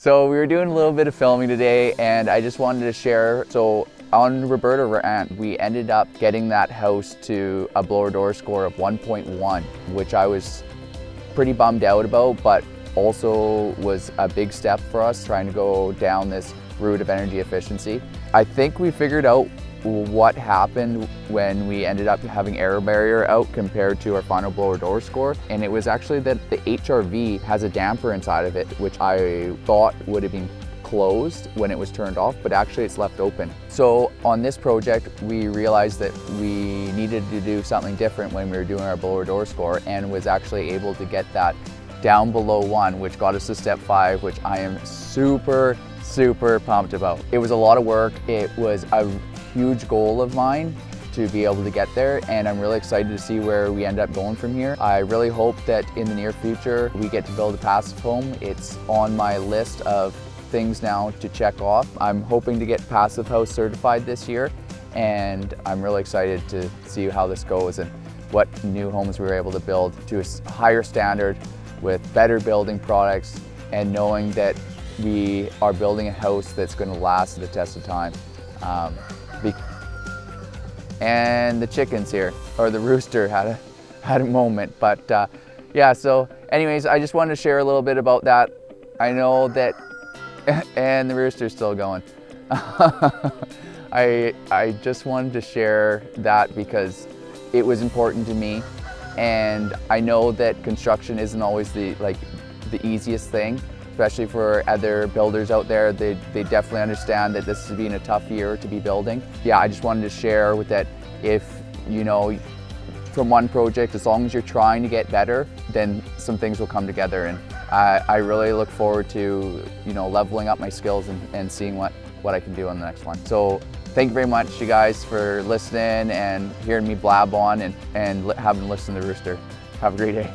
So we were doing a little bit of filming today, and I just wanted to share. So on Roberta Ranch, we ended up getting that house to a blower door score of 1.1, which I was pretty bummed out about, but also was a big step for us trying to go down this route of energy efficiency. I think we figured out what happened when we ended up having air barrier out compared to our final blower door score, and it was actually that the HRV has a damper inside of it, which I thought would have been closed when it was turned off, but actually it's left open. So on this project, we realized that we needed to do something different when we were doing our blower door score, and was actually able to get that down below 1, which got us to step 5, which I am super pumped about. It was a lot of work. It was a huge goal of mine to be able to get there, and I'm really excited to see where we end up going from here. I really hope that in the near future we get to build a passive home. It's on my list of things now to check off. I'm hoping to get Passive House certified this year, and I'm really excited to see how this goes and what new homes we were able to build to a higher standard with better building products, and knowing that we are building a house that's going to last the test of time. And the chickens here, or the rooster had a moment, but yeah, so anyways, I just wanted to share a little bit about that. I know that, and the rooster's still going. I just wanted to share that because it was important to me, and I know that construction isn't always the easiest thing, especially for other builders out there. They definitely understand that this has been a tough year to be building. Yeah, I just wanted to share with that, if you know, from one project, as long as you're trying to get better, then some things will come together, and I really look forward to, you know, leveling up my skills and seeing what I can do on the next one. So thank you very much, you guys, for listening and hearing me blab on and having listened to the rooster. Have a great day.